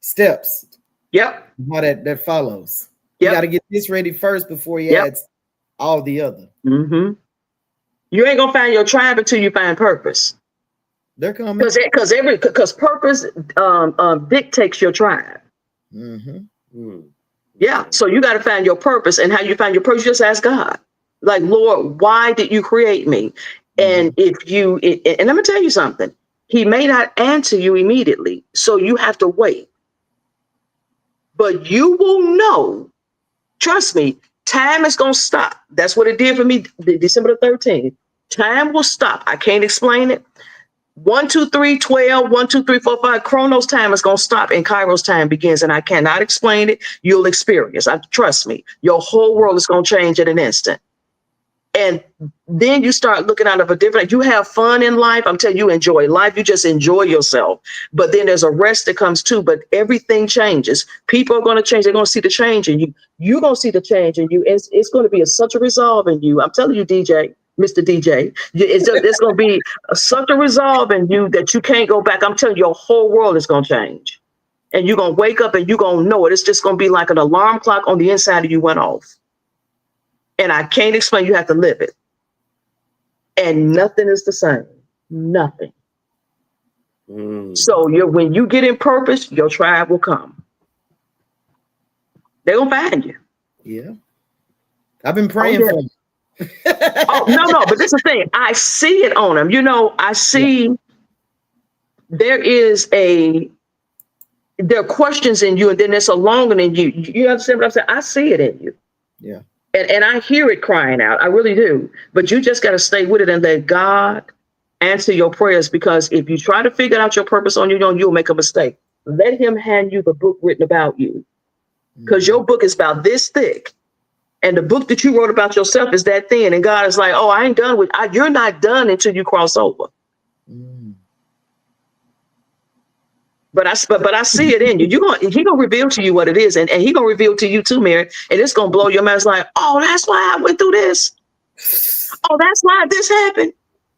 steps. Yep. How that follows. Yep. You got to get this ready first before He adds all the other. You ain't gonna find your tribe until you find purpose. They're coming. Because purpose dictates your tribe. Yeah. So you got to find your purpose, and how you find your purpose, just ask God, like, Lord, why did you create me? And and I'm gonna tell you something, He may not answer you immediately, so you have to wait. But you will know, trust me, time is gonna stop. That's what it did for me, December the 13th. Time will stop. I can't explain it. 1, 2, 3, 12, 1, 2, 3, 4, 5. Chronos time is going to stop and Kairos time begins. And I cannot explain it. You'll experience. Trust me. Your whole world is going to change in an instant. And then you start looking out of a different, you have fun in life. I'm telling you, enjoy life. You just enjoy yourself. But then there's a rest that comes too. But everything changes. People are going to change. They're going to see the change in you. You're going to see the change in you. It's going to be such a resolve in you. I'm telling you, DJ. Mr. DJ, it's going to be such a resolve in you that you can't go back. I'm telling you, your whole world is going to change. And you're going to wake up and you're going to know it. It's just going to be like an alarm clock on the inside of you went off. And I can't explain. You have to live it. And nothing is the same. Nothing. So when you get in purpose, your tribe will come. They're going to find you. Yeah. I've been praying for them. No, but this is the thing. I see it on them. I see there are questions in you, and then there's a longing in you. You understand what I'm saying? I see it in you. Yeah. And I hear it crying out. I really do. But you just got to stay with it and let God answer your prayers, because if you try to figure out your purpose on your own, you'll make a mistake. Let Him hand you the book written about you, because your book is about this thick. And the book that you wrote about yourself is that thin. And God is like, oh, I ain't done with you're not done until you cross over. But I see it in you. He gonna reveal to you what it is, and He gonna reveal to you too, Mary. And it's gonna blow your mind. It's like, oh, that's why I went through this. Oh, that's why this happened.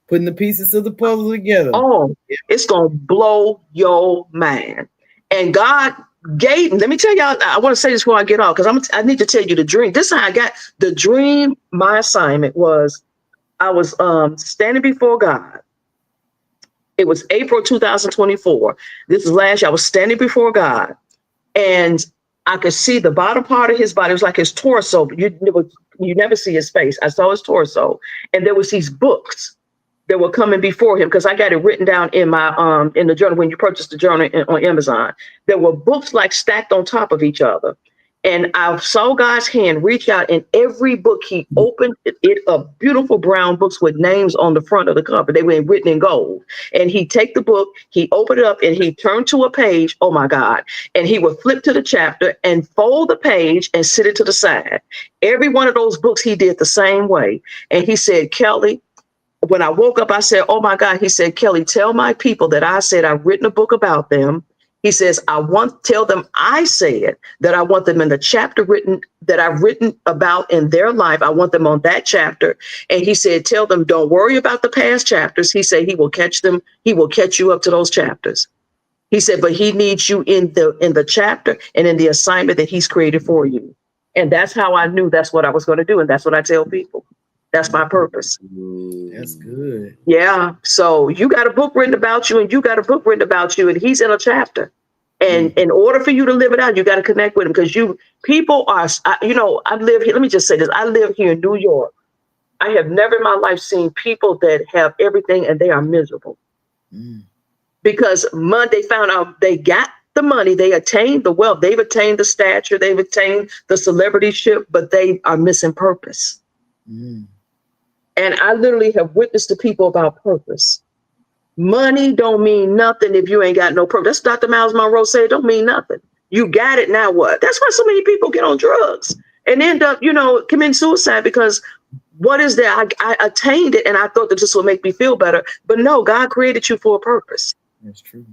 Putting the pieces of the puzzle together. Oh, it's gonna blow your mind. And God gave, let me tell y'all, I want to say this before I get off, because I need to tell you the dream. This is how I got the dream. My assignment was, I was standing before God. It was April 2024. This is last year. I was standing before God, and I could see the bottom part of His body. It was like His torso. You never see His face. I saw His torso, and there was these books that were coming before Him, because I got it written down in my in the journal. When you purchase the journal on Amazon, there were books like stacked on top of each other. And I saw God's hand reach out, and every book He opened it up, beautiful brown books with names on the front of the cover. They were written in gold. And He'd take the book, He opened it up, and He turned to a page. Oh my God. And He would flip to the chapter and fold the page and sit it to the side. Every one of those books He did the same way. And He said, Kelly, when I woke up, I said, oh my God, he said, Kelly, tell my people that I said I've written a book about them. He says, tell them I said that I want them in the chapter that I've written about in their life. I want them on that chapter. And he said, tell them, don't worry about the past chapters. He said, he will catch them. He will catch you up to those chapters. He said, but he needs you in the chapter and in the assignment that he's created for you. And that's how I knew that's what I was going to do. And that's what I tell people. That's my purpose. That's good. Yeah. So you got a book written about you and you got a book written about you and he's in a chapter. And in order for you to live it out, you got to connect with him because people are, I live here. Let me just say this. I live here in New York. I have never in my life seen people that have everything and they are miserable because they found out they got the money, they attained the wealth, they've attained the stature, they've attained the celebrityship, but they are missing purpose. And I literally have witnessed to people about purpose. Money don't mean nothing if you ain't got no purpose. That's Dr. Miles Monroe said, it don't mean nothing. You got it, now what? That's why so many people get on drugs and end up, committing suicide because what is there? I attained it and I thought that this would make me feel better. But no, God created you for a purpose. That's true.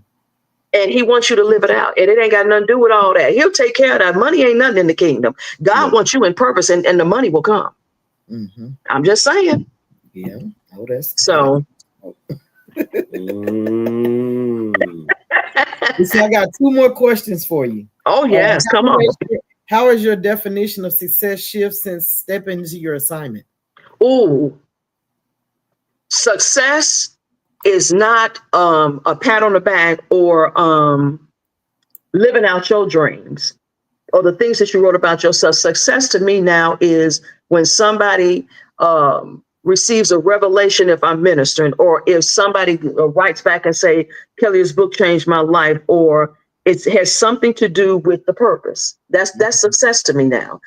And he wants you to live it out. And it ain't got nothing to do with all that. He'll take care of that. Money ain't nothing in the kingdom. God wants you in purpose and the money will come. I'm just saying. Yeah. Oh, that's so. See, I got two more questions for you. Oh, yes. Come on. How has your definition of success shifted since stepping into your assignment? Ooh. Success is not a pat on the back or living out your dreams or the things that you wrote about yourself. Success to me now is when somebody receives a revelation if I'm ministering, or if somebody writes back and say, Kelly's book changed my life, or it has something to do with the purpose. That's success to me now.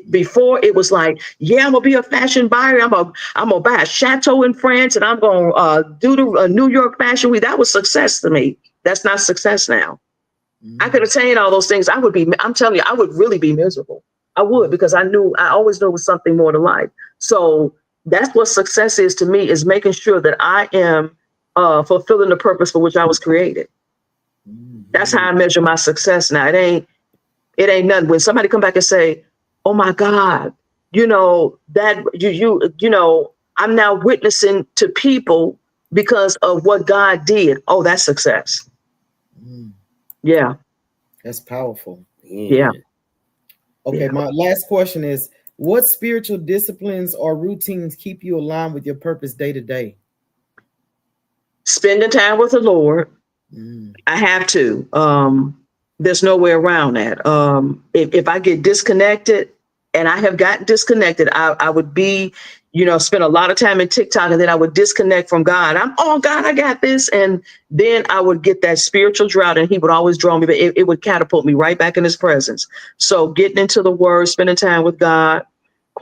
Before it was like, yeah, I'm gonna be a fashion buyer. I'm gonna buy a chateau in France, and I'm gonna do the New York Fashion Week. That was success to me. That's not success now. I could attain all those things. I'm telling you, I would really be miserable. I would, because I always knew it was something more to life. So that's what success is to me, is making sure that I am fulfilling the purpose for which I was created. That's how I measure my success now. It ain't nothing. When somebody come back and say, oh my God, that I'm now witnessing to people because of what God did. Oh, that's success. Yeah. That's powerful. Yeah. Okay. My last question is, what spiritual disciplines or routines keep you aligned with your purpose day to day? Spending time with the Lord. I have to. There's no way around that. If I get disconnected, and I have gotten disconnected, I would be, spend a lot of time in TikTok, and then I would disconnect from God. God, I got this. And then I would get that spiritual drought, and he would always draw me, but it would catapult me right back in his presence. So getting into the word, spending time with God,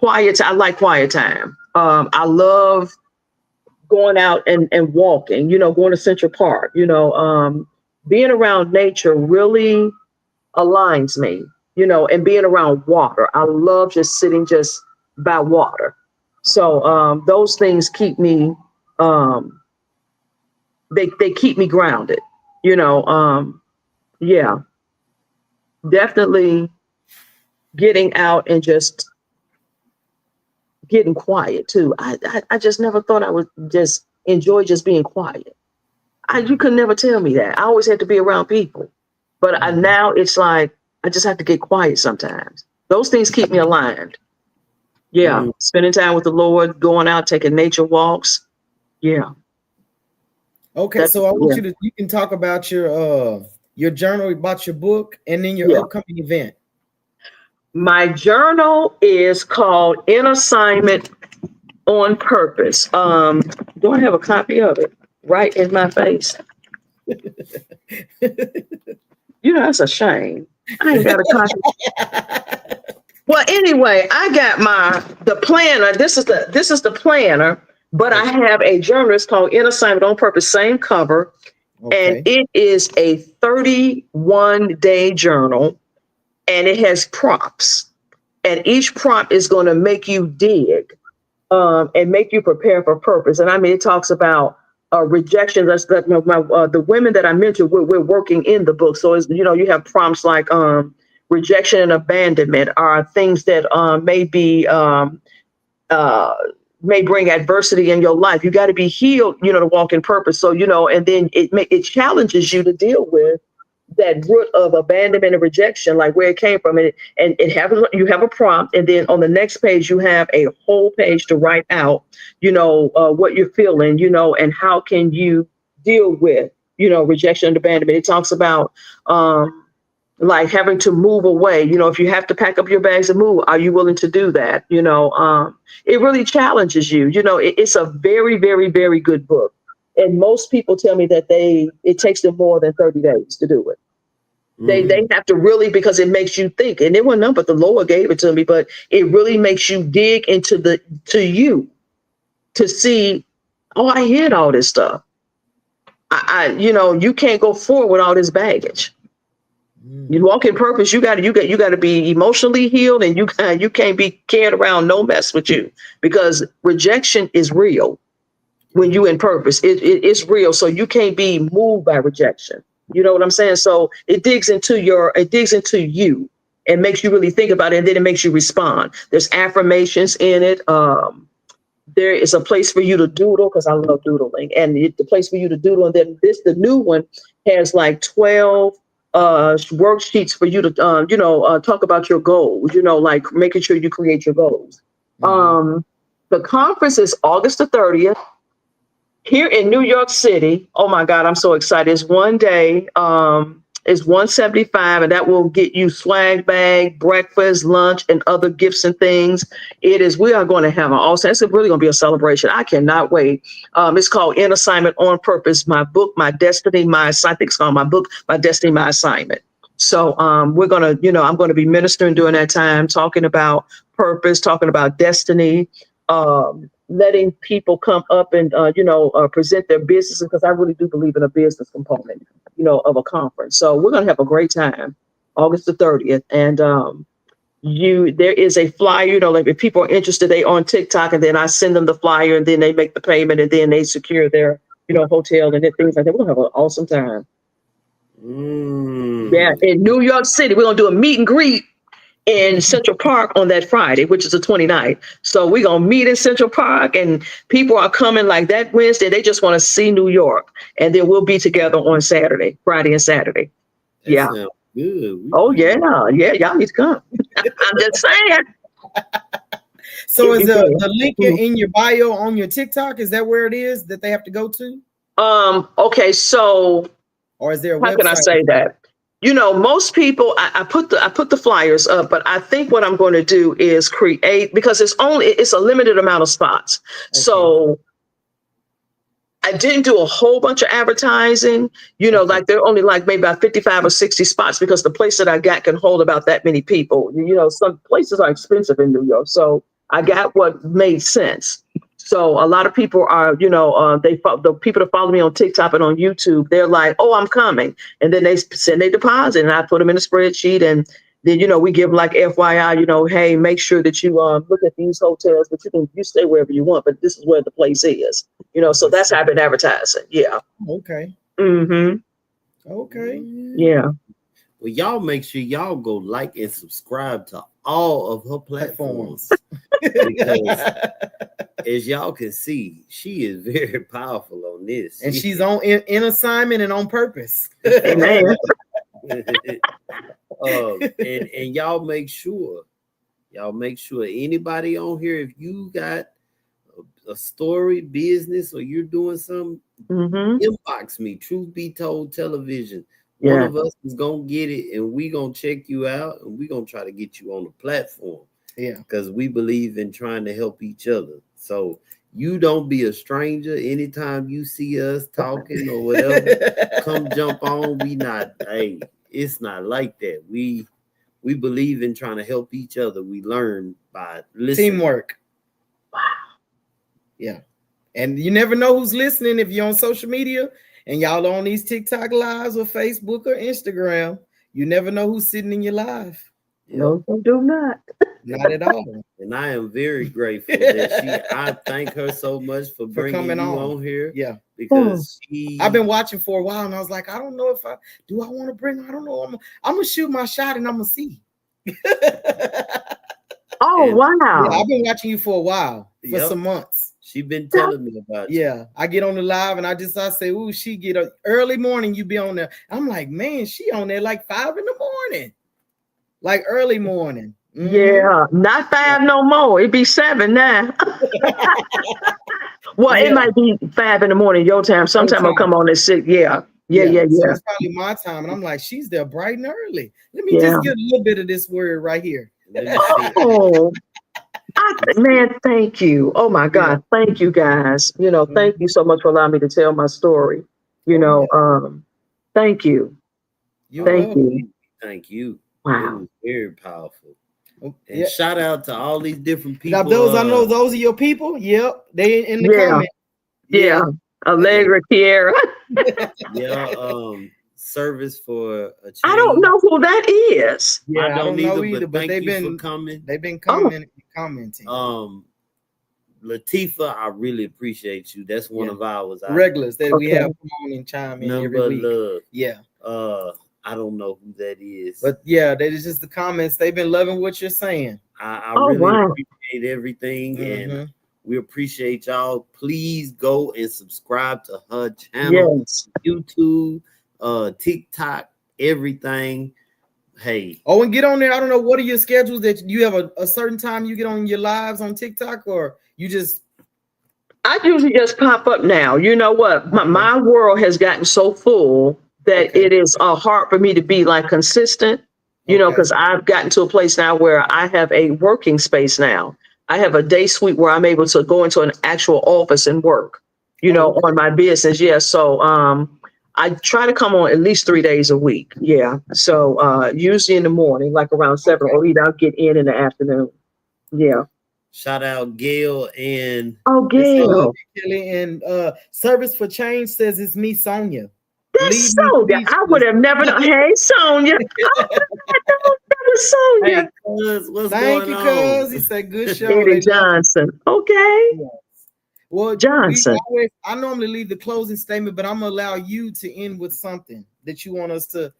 I like quiet time. I love going out and walking, going to Central Park, being around nature really aligns me, and being around water. I love just sitting just by water. So those things keep me, they keep me grounded, yeah, definitely getting out and just getting quiet too. I just never thought I would just enjoy just being quiet. You could never tell me that. I always had to be around people, but now it's like, I just have to get quiet sometimes. Those things keep me aligned. Yeah. Spending time with the Lord, going out, taking nature walks. Yeah. Okay. So I want you can talk about your journal, about your book, and then your upcoming event. My journal is called In Assignment on Purpose. Do I have a copy of it right in my face? That's a shame. I ain't got a copy. Well, anyway, I got the planner. This is the planner, but I have a journal. It's called In Assignment on Purpose, same cover. Okay. And it is a 31-day journal, and it has prompts. And each prompt is going to make you dig. and make you prepare for purpose. And I mean, it talks about rejection. That's that the women that I mentioned, we're working in the book. So it's, you have prompts like rejection and abandonment are things that may bring adversity in your life. You got to be healed, to walk in purpose. So, and then it challenges you to deal with that root of abandonment and rejection, like where it came from. And you have a prompt, and then on the next page you have a whole page to write out, what you're feeling, and how can you deal with, rejection and abandonment. It talks about like having to move away. If you have to pack up your bags and move, are you willing to do that? It really challenges you. It's a very, very, very good book. And most people tell me that it takes them more than 30 days to do it. They have to really, because it makes you think. And it wasn't none but the Lord gave it to me, but it really makes you dig into you to see, oh, I hid all this stuff. You can't go forward with all this baggage. You walk in purpose. You got to be emotionally healed, and you can't be carried around no mess with you, because rejection is real. When you in purpose, it's real. So you can't be moved by rejection. You know what I'm saying? So it digs into you and makes you really think about it, and then it makes you respond. There's affirmations in it. There is a place for you to doodle, because I love doodling, and the place for you to doodle. And then the new one has like 12 worksheets for you to talk about your goals, like making sure you create your goals. The conference is August the 30th here in New York City. Oh my God, I'm so excited. It's one day. It's $175, and that will get you swag bag, breakfast, lunch, and other gifts and things. We are going to have an awesome, it's really going to be a celebration. I cannot wait. It's called In Assignment on Purpose, my book, My Destiny, I think it's called my book, My Destiny, My Assignment. So we're going to, I'm going to be ministering during that time, talking about purpose, talking about destiny, letting people come up and, present their businesses, because I really do believe in a business component, of a conference. So we're going to have a great time, August the 30th. And there is a flyer, like if people are interested, they on TikTok, and then I send them the flyer, and then they make the payment, and then they secure their, hotel and things like that. We're going to have an awesome time. Yeah, in New York City, we're going to do a meet and greet in Central Park on that Friday, which is the 29th. So we're going to meet in Central Park, and people are coming like that Wednesday. They just want to see New York. And then we'll be together on Friday and Saturday. That sounds good. Oh, yeah. Yeah, y'all need to come. I'm just saying. So is the link in your bio on your TikTok? Is that where it is that they have to go to? Okay, so or is there a how website? can I say that? Most people, I put the flyers up, but I think what I'm going to do is create, because it's a limited amount of spots. Okay. So I didn't do a whole bunch of advertising, like there are only like maybe about 55 or 60 spots, because the place that I got can hold about that many people. Some places are expensive in New York. So I got what made sense. So a lot of people are, the people that follow me on TikTok and on YouTube, they're like, oh, I'm coming. And then they send their deposit, and I put them in a spreadsheet. And then, we give them like FYI, hey, make sure that you look at these hotels, but you stay wherever you want. But this is where the place is, so that's how I've been advertising. Yeah. Okay. Mm-hmm. Okay. Yeah. Well, y'all make sure y'all go like and subscribe to all of her platforms. Because as y'all can see, she is very powerful on this. And she's in assignment and on purpose. Amen. And y'all make sure anybody on here, if you got a story, business, or you're doing something, inbox me. Truth Be Told Television. One of us is gonna get it, and we gonna check you out, and we gonna try to get you on the platform. Yeah, because we believe in trying to help each other. So you don't be a stranger. Anytime you see us talking or whatever, come jump on. It's not like that. We believe in trying to help each other. We learn by listening. Teamwork. Wow. Yeah. And you never know who's listening if you're on social media and y'all on these TikTok lives or Facebook or Instagram. You never know who's sitting in your live. No, they do not. Not at all. And I am very grateful that I thank her so much for bringing coming you on. on here Yeah. because I've been watching for a while and I was like, I don't know if I want to bring her. I don't know. I'm gonna shoot my shot and I'm gonna see. Oh, And- wow. Yeah, I've been watching you for a while, for Yep. some months. She been telling me about you. Yeah, I get on the live and I say, "Ooh, she get up early morning. You be on there." I'm like, man, she on there like 5 a.m, like early morning. Mhm. Yeah, not 5 no more. It'd be 7 now. Well, Yeah. it might be 5 in the morning your time. Sometime I'll come on at 6. Yeah. So Yeah. it's probably my time, and I'm like, she's there bright and early. Let me Yeah. just get a little bit of this word right here. Let me see. Oh, man, thank you. Oh my God. Thank you guys. Thank you so much for allowing me to tell my story. Thank you. You're Thank welcome. you. Thank you. It Wow. was very powerful. And Yeah. shout out to all these different Now, people. I know those are your people. Yep, they in the Yeah. comment. Yeah. Allegra, Kiera. Service for a change. I don't know who that is. Yeah, I don't know either, but but thank you for coming. They've been Oh. commenting. Latifa, I really appreciate you. That's one Yeah. of ours. Regulars that we Okay. have come on and chime in Number every week. love. Yeah, I don't know who that is. but yeah, that is just the comments. They've been loving what you're saying. I Oh, really wow. appreciate everything, and Mhm. we appreciate y'all. Please go and subscribe to her channel, Yes. YouTube, TikTok, everything. Hey, Oh, and get on there. I don't know. What are your schedules that you have a certain time you get on your lives on TikTok, or you just I usually just pop up now. You know what? My world has gotten so full that Okay. it is hard for me to be like consistent, Okay. because I've gotten to a place now where I have a working space now. I have a day suite where I'm able to go into an actual office and work, okay. on my business. Yeah. So I try to come on at least 3 days a week. Yeah. So usually in the morning, like around 7, Okay. or either I'll get in the afternoon. Yeah. shout out Gail and Oh, They say, Gail. love you, Kelly. And Service for Change says it's me, Sonia. That's Leave me Sonia. I speechless. would have never known. Hey, Sonia. That was Sonia. hey, cuz, what's Thank going you, on? cuz. He said, good show. Eddie They love it. Johnson. Okay. Well, Johnson. I normally leave the closing statement, but I'm gonna allow you to end with something that you want us to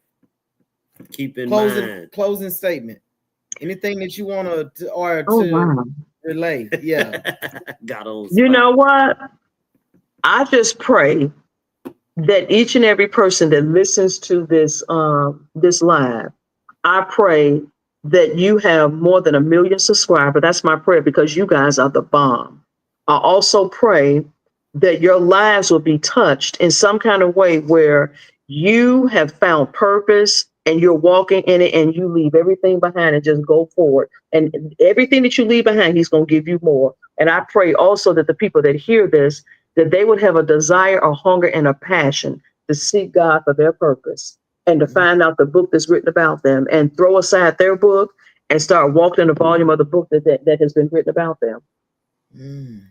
Keep in mind. closing statement. Anything that you want to or Oh, to wow. relay. Yeah. Got on. You spot. know what? I just pray that each and every person that listens to this live, I pray that you have more than 1 million subscribers. That's my prayer, because you guys are the bomb. I also pray that your lives will be touched in some kind of way where you have found purpose and you're walking in it, and you leave everything behind and just go forward. And everything that you leave behind, he's going to give you more. And I pray also that the people that hear this, that they would have a desire, a hunger, and a passion to seek God for their purpose, and to find out the book that's written about them, and throw aside their book and start walking in the volume of the book that has been written about them.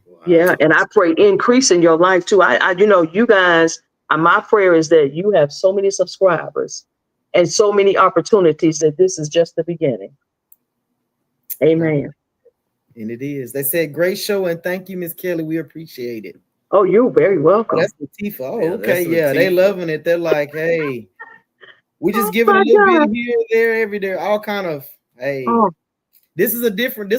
Wow. Yeah. And I pray increase in your life too. You guys, my prayer is that you have so many subscribers and so many opportunities that this is just the beginning. Amen. And it is. They said great show, and thank you, Miss Kelly. We appreciate it. Oh, you're very welcome. That's Latifa. Oh, Yeah, okay. that's Yeah, they Latifa. loving it. They're like, hey, we just Oh give it a my little God. bit here, there, every day, all kind of. Hey, Oh, this was a different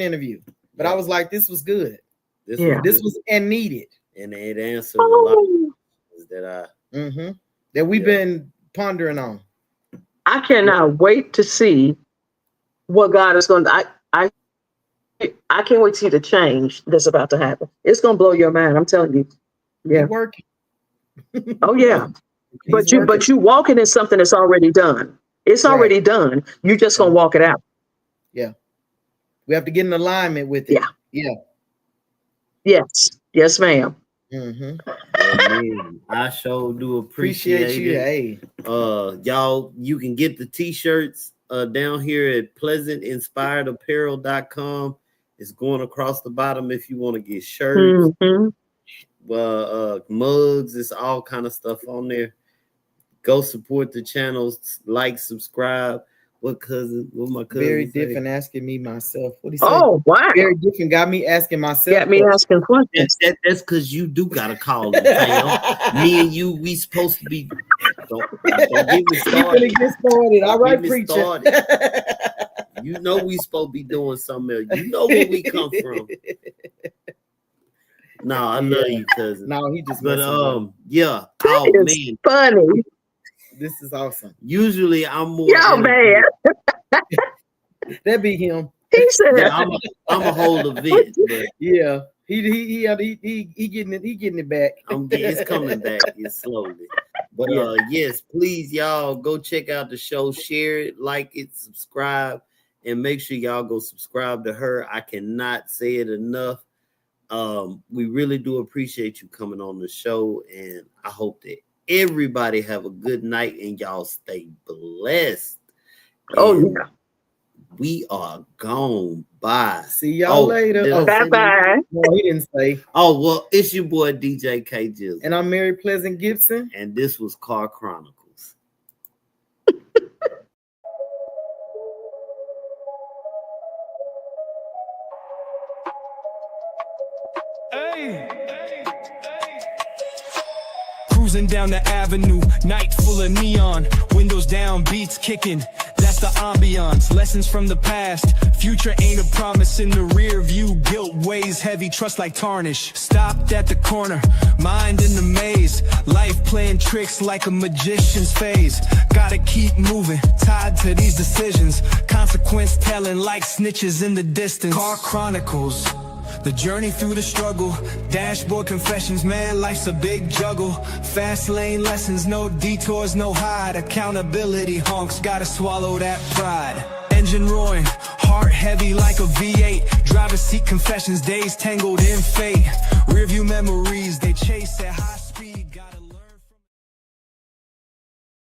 interview, but I was like, this was good. Yeah. This was and needed. and it answered a lot of oh. questions that That we've Yeah. been pondering on. I cannot wait to see what God is going to. I can't wait to see the change that's about to happen. It's going to blow your mind. I'm telling you. Yeah. He's working. Oh yeah. He's But you walking in something that's already done. It's Right. already done. You just gonna walk it out. we have to get in alignment with it. Yeah. Yeah. Yes. Yes, ma'am. Mm-hmm. man, I sure do appreciate Appreciate you. it. Hey. Y'all, you can get the t-shirts down here at pleasantinspiredapparel.com. It's going across the bottom if you want to get shirts, Mhm. mugs. It's all kind of stuff on there. Go support the channels, like, subscribe. What cousin? What my cousin? Very say? different asking me myself. What he say? Oh, wow. Very different got me asking myself. Got me asking questions. That's because you do gotta call him, fam. Me and you, we supposed to be. Don't get me You started. finna get started. All right, Get me preacher. started. You know we supposed to be doing something else. You know where we come from. No, I love you, cousin. No, he just But messing with me. yeah. That Oh is man. funny. This is awesome. Usually I'm more. Yo, man. That be him. He said, Yeah, I'm a whole event, but Yeah. He getting it. He getting it back. it's coming back. It's slowly. But yes, please, y'all go check out the show, share it, like it, subscribe, and make sure y'all go subscribe to her. I cannot say it enough. We really do appreciate you coming on the show, and I hope that everybody have a good night and y'all stay blessed. oh, And yeah. we are gone. Bye. See y'all later. did I Oh, say Bye-bye. no, he didn't say. Oh, well, it's your boy DJ K Jizzle, And I'm Mary Pleasant Gibson. and this was Car Chronicles. Cruising down the avenue, night full of neon, windows down, beats kicking. That's the ambiance. Lessons from the past. Future ain't a promise in the rear view. Guilt weighs heavy, trust like tarnish. Stopped at the corner, mind in the maze. Life playing tricks like a magician's phase. Gotta keep moving, tied to these decisions. Consequence telling like snitches in the distance. Car Chronicles. The journey through the struggle, dashboard confessions, man, life's a big juggle. Fast lane lessons, no detours, no hide. Accountability honks, gotta swallow that pride. Engine roaring, heart heavy like a V8. Driver's seat confessions, days tangled in fate. Rearview memories, they chase at high